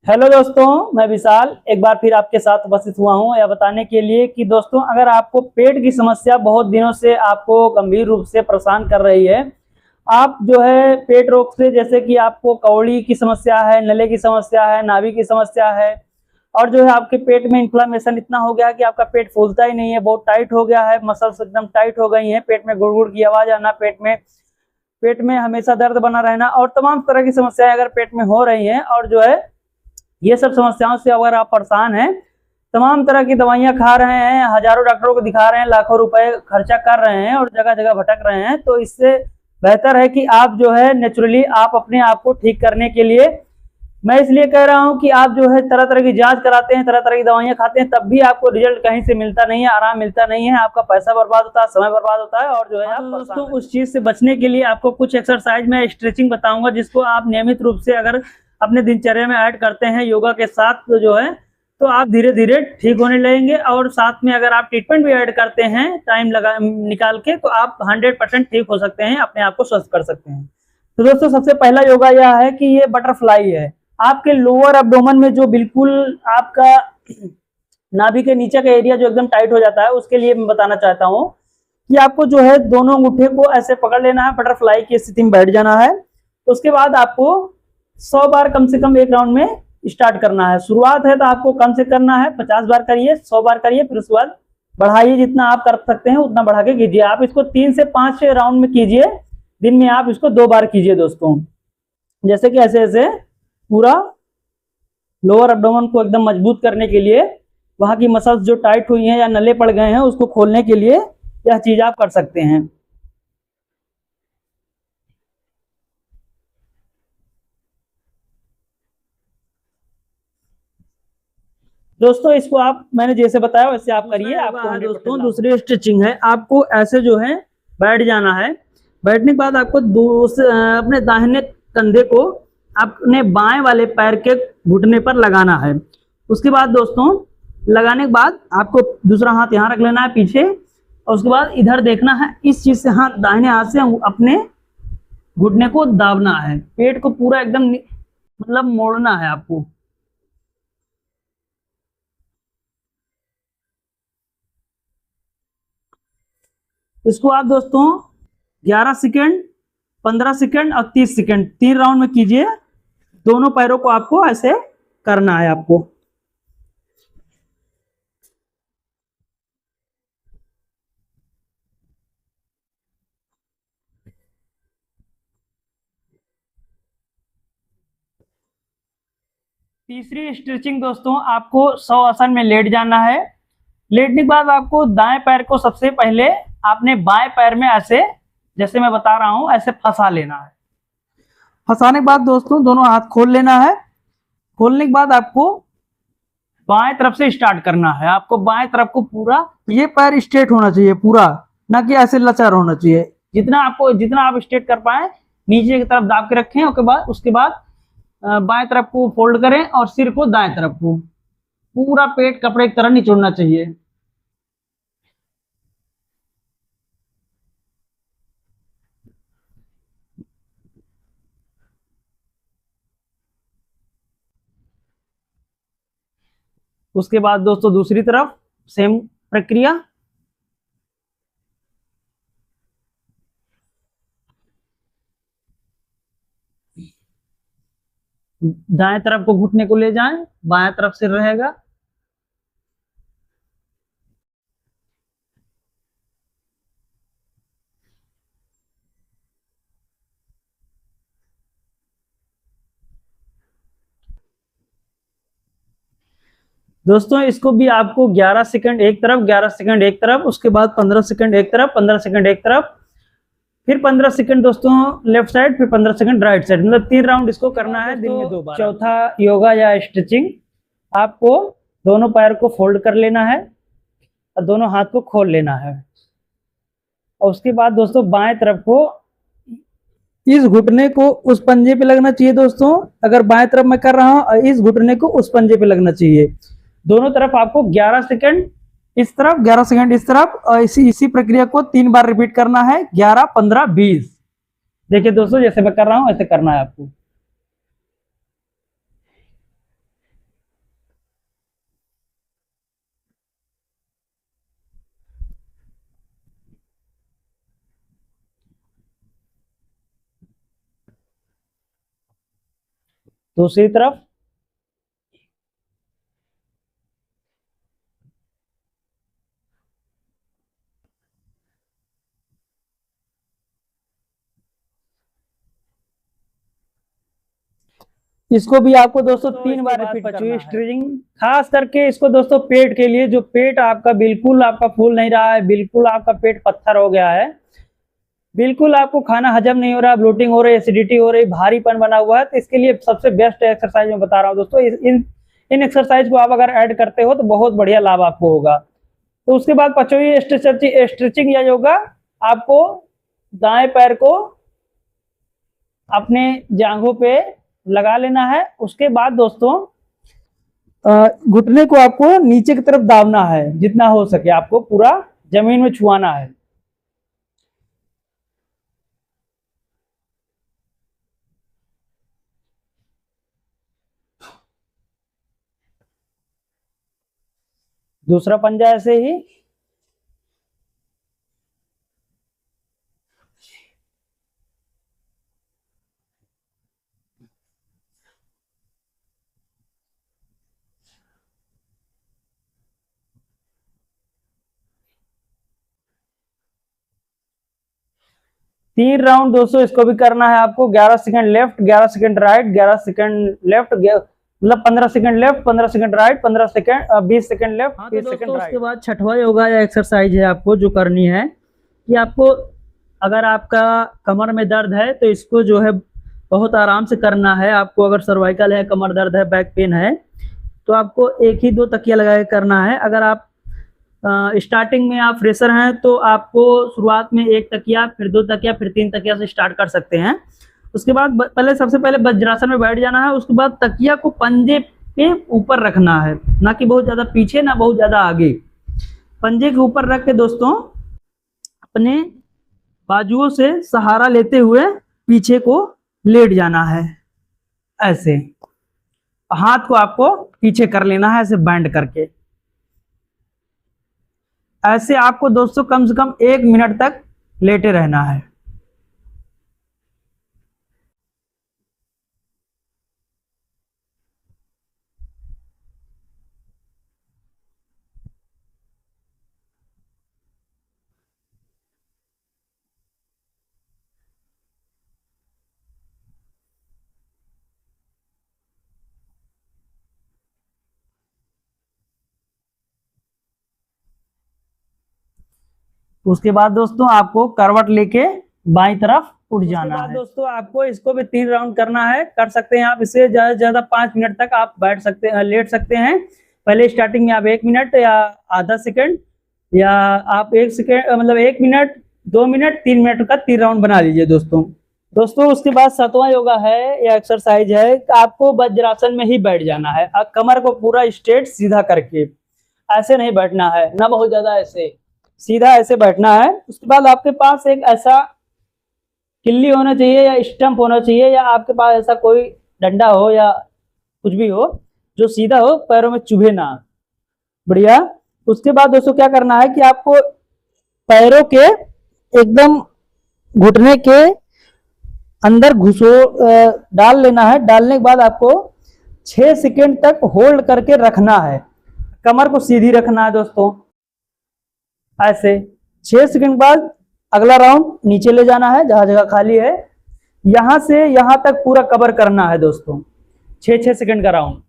Hello दोस्तों, मैं विशाल एक बार फिर आपके साथ उपस्थित हुआ हूं यह बताने के लिए कि दोस्तों अगर आपको पेट की समस्या बहुत दिनों से आपको गंभीर रूप से परेशान कर रही है। आप जो है पेट रोग से, जैसे कि आपको कौड़ी की समस्या है, नले की समस्या है, नाभि की समस्या है, और जो है आपके पेट में इन्फ्लामेशन इतना हो गया है कि आपका पेट फूलता ही नहीं है, बहुत टाइट हो गया है, मसल्स एकदम टाइट हो गई हैं, पेट में गुड़गुड़ की आवाज आना, पेट में हमेशा दर्द बना रहना और तमाम तरह की समस्याएं अगर पेट में हो रही हैं, और जो है ये सब समस्याओं से अगर आप परेशान हैं, तमाम तरह की दवाइयां खा रहे हैं, हजारों डॉक्टरों को दिखा रहे हैं, लाखों रुपए खर्चा कर रहे हैं और जगह जगह भटक रहे हैं, तो इससे बेहतर है कि आप जो है नेचुरली आप अपने आप को ठीक करने के लिए, मैं इसलिए कह रहा हूं कि आप जो है तरह तरह की जांच कराते हैं, तरह तरह की दवाइयां खाते हैं, तब भी आपको रिजल्ट कहीं से मिलता नहीं है, आराम मिलता नहीं है, आपका पैसा बर्बाद होता है, समय बर्बाद होता है, और जो है आप दोस्तों उस चीज से बचने के लिए आपको कुछ एक्सरसाइज में स्ट्रेचिंग बताऊंगा, जिसको आप नियमित रूप से अगर अपने दिनचर्या में ऐड करते हैं योगा के साथ, तो जो है तो आप धीरे धीरे ठीक होने लगेंगे। और साथ में अगर आप ट्रीटमेंट भी ऐड करते हैं टाइम लगा निकाल के, तो आप 100% ठीक हो सकते हैं, अपने आप को स्वस्थ कर सकते हैं। तो दोस्तों सबसे पहला योगा यह है कि ये बटरफ्लाई है। आपके लोअर एब्डोमेन में जो बिल्कुल आपका नाभि के नीचे का एरिया जो एकदम टाइट हो जाता है, उसके लिए मैं बताना चाहता हूँ कि आपको जो है दोनों अंगूठे को ऐसे पकड़ लेना है, बटरफ्लाई की स्थिति में बैठ जाना है। उसके बाद आपको 100 बार कम से कम एक राउंड में स्टार्ट करना है। शुरुआत है तो आपको कम से करना है, 50 बार करिए, 100 बार करिए, फिर उसके बाद बढ़ाइए, जितना आप कर सकते हैं उतना बढ़ा के कीजिए। आप इसको 3 से 5 राउंड में कीजिए, दिन में आप इसको 2 बार कीजिए दोस्तों। जैसे कि ऐसे ऐसे पूरा लोअर एब्डोमेन को एकदम मजबूत करने के लिए, वहां की मसल्स जो टाइट हुई हैं या नले पड़ गए हैं उसको खोलने के लिए यह चीज आप कर सकते हैं। दोस्तों इसको आप मैंने जैसे बताया वैसे आप करिए। आपको दोस्तों दूसरी स्ट्रेचिंग है, आपको ऐसे जो है बैठ जाना है। बैठने के बाद आपको अपने दाहिने कंधे को अपने बाएं वाले पैर के घुटने पर लगाना है। उसके बाद दोस्तों लगाने के बाद आपको दूसरा हाथ यहाँ रख लेना है पीछे, और उसके बाद इधर देखना है, इस चीज से हाथ दाहिने हाथ से अपने घुटने को दाबना है, पेट को पूरा एकदम मतलब मोड़ना है आपको। इसको आप दोस्तों 11 सेकेंड, 15 सेकेंड और 30 सेकेंड 3 राउंड में कीजिए। दोनों पैरों को आपको ऐसे करना है आपको। तीसरी स्ट्रेचिंग दोस्तों, आपको 100 आसन में लेट जाना है। लेटने के बाद आपको दाएं पैर को सबसे पहले आपने बाएं पैर में ऐसे, जैसे मैं बता रहा हूं, ऐसे फंसा लेना है। फंसाने के बाद दोस्तों दोनों हाथ खोल लेना है। खोलने के बाद आपको बाएं तरफ से स्टार्ट करना है। आपको बाएं तरफ को पूरा, ये पैर स्ट्रेट होना चाहिए पूरा, ना कि ऐसे लचर होना चाहिए। जितना आप स्ट्रेट कर पाए नीचे की तरफ दाब के रखें। उसके बाद बाएं तरफ को फोल्ड करें और सिर को दाएं तरफ को, पूरा पेट कपड़े की तरह निचोड़ना चाहिए। उसके बाद दोस्तों दूसरी तरफ सेम प्रक्रिया। दाएं तरफ को घुटने को ले जाएं, बाएं तरफ सिर रहेगा। दोस्तों इसको भी आपको 11 सेकंड एक तरफ, 11 सेकंड एक तरफ, उसके बाद 15 सेकंड एक तरफ, 15 सेकंड एक तरफ, फिर 15 सेकंड दोस्तों लेफ्ट साइड, फिर 15 सेकंड राइट साइड, मतलब 3 राउंड इसको करना है दिन में 2 बार। चौथा योगा या स्ट्रेचिंग, आपको दोनों पैर को फोल्ड कर लेना है और दोनों हाथ को खोल लेना है। और उसके बाद दोस्तों बाएं तरफ को, इस घुटने को उस पंजे पे लगना चाहिए दोस्तों। अगर बाएं तरफ मैं कर रहा हूं और इस घुटने को उस पंजे पे लगना चाहिए। दोनों तरफ आपको 11 सेकंड इस तरफ, 11 सेकंड इस तरफ, और इसी प्रक्रिया को 3 बार रिपीट करना है, 11, 15, 20। देखिए दोस्तों जैसे मैं कर रहा हूं ऐसे करना है आपको। दूसरी तरफ। इसको भी आपको दोस्तों 3 बार रिपीट करना है। स्ट्रेचिंग खास करके इसको दोस्तों पेट के लिए, जो पेट आपका बिल्कुल आपका फूल नहीं रहा है, बिल्कुल आपका पेट पत्थर हो गया है, बिल्कुल आपको खाना हजम नहीं हो रहा, ब्लोटिंग हो रही है, एसिडिटी हो रही, भारीपन बना हुआ है, तो इसके लिए सबसे बेस्ट एक्सरसाइज मैं बता रहा हूँ दोस्तों। इन एक्सरसाइज को आप अगर ऐड करते हो तो बहुत बढ़िया लाभ आपको होगा। तो उसके बाद 5वीं स्ट्रेचिंग या योगा, आपको दाएं पैर को अपने जांघों पे लगा लेना है। उसके बाद दोस्तों घुटने को आपको नीचे की तरफ दाबना है, जितना हो सके आपको पूरा जमीन में छुआना है। दूसरा पंजा ऐसे ही। तीन राउंड दोस्तों इसको भी करना है आपको। 11 second left, 11 second right, 11 second left, मतलब 15 second left, 15 second right, 15 second 20 second left, 20 second right. उसके बाद छठवां योगा या एक्सरसाइज है आपको जो करनी है कि आपको, अगर आपका कमर में दर्द है तो इसको जो है बहुत आराम से करना है आपको। अगर सर्वाइकल है, कमर दर्द है, बैक पेन है, तो आपको एक ही 2 तकिया लगा के करना है। अगर आप स्टार्टिंग में आप फ्रेशर हैं तो आपको शुरुआत में 1 तकिया, फिर 2 तकिया, फिर 3 तकिया से स्टार्ट कर सकते हैं। उसके बाद सबसे पहले वज्रासन में बैठ जाना है। उसके बाद तकिया को पंजे के ऊपर रखना है, ना कि बहुत ज्यादा पीछे, ना बहुत ज्यादा आगे। पंजे के ऊपर रख के दोस्तों अपने बाजुओं से सहारा लेते हुए पीछे को लेट जाना है। ऐसे हाथ को आपको पीछे कर लेना है, ऐसे बैंड करके। ऐसे आपको दोस्तों कम से कम 1 मिनट तक लेटे रहना है। उसके बाद दोस्तों आपको करवट लेके बाईं तरफ उठ जाना है। दोस्तों आपको इसको भी 3 राउंड करना है। कर सकते हैं आप इसे ज्यादा से ज्यादा 5 मिनट तक आप बैठ सकते हैं, लेट सकते हैं। पहले स्टार्टिंग में आप 1 मिनट या आधा सेकंड, या आप 1 सेकंड, मतलब 1 मिनट, 2 मिनट, 3 मिनट का 3 राउंड बना लीजिए दोस्तों। उसके बाद 7वां योगा है या एक्सरसाइज है, आपको वज्रासन में ही बैठ जाना है। कमर को पूरा स्ट्रेट सीधा करके, ऐसे नहीं बैठना है, ना बहुत ज्यादा ऐसे, सीधा ऐसे बैठना है। उसके बाद आपके पास एक ऐसा किल्ली होना चाहिए या स्टंप होना चाहिए, या आपके पास ऐसा कोई डंडा हो या कुछ भी हो जो सीधा हो, पैरों में चुभे ना। बढ़िया। उसके बाद दोस्तों क्या करना है कि आपको पैरों के एकदम घुटने के अंदर डाल लेना है। डालने के बाद आपको 6 सेकंड तक होल्ड करके रखना है। कमर को सीधी रखना है दोस्तों, ऐसे। 6 सेकंड बाद अगला राउंड नीचे ले जाना है, जहां जगह खाली है, यहां से यहां तक पूरा कवर करना है दोस्तों, 6-6 सेकंड का राउंड।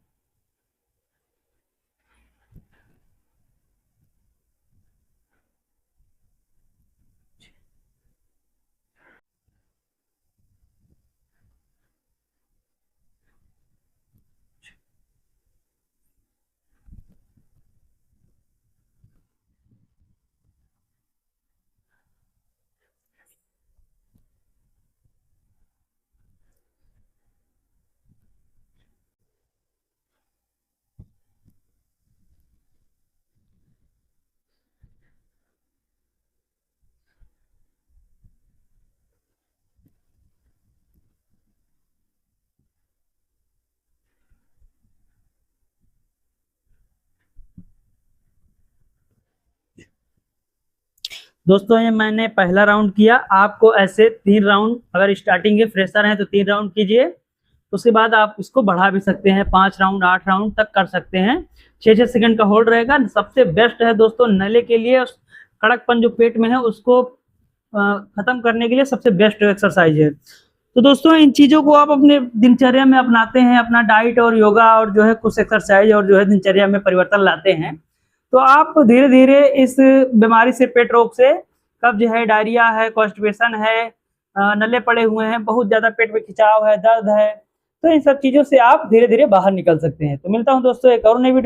दोस्तों ये मैंने पहला राउंड किया। आपको ऐसे 3 राउंड, अगर स्टार्टिंग के फ्रेशर हैं तो 3 राउंड कीजिए। उसके बाद आप इसको बढ़ा भी सकते हैं, 5 राउंड 8 राउंड तक कर सकते हैं। 6-6 सेकंड का होल्ड रहेगा। सबसे बेस्ट है दोस्तों नले के लिए, कड़कपन जो पेट में है उसको खत्म करने के लिए सबसे बेस्ट एक्सरसाइज है। तो दोस्तों इन चीज़ों को आप अपने दिनचर्या में अपनाते हैं, अपना डाइट और योगा और जो है कुछ एक्सरसाइज और जो है दिनचर्या में परिवर्तन लाते हैं, तो आप धीरे धीरे इस बीमारी से, पेट रोग से, कब्ज है, डायरिया है, कॉन्स्टिपेशन है, नले पड़े हुए हैं, बहुत ज़्यादा पेट में खिंचाव है, दर्द है, तो इन सब चीज़ों से आप धीरे धीरे बाहर निकल सकते हैं। तो मिलता हूँ दोस्तों एक और नई वीडियो।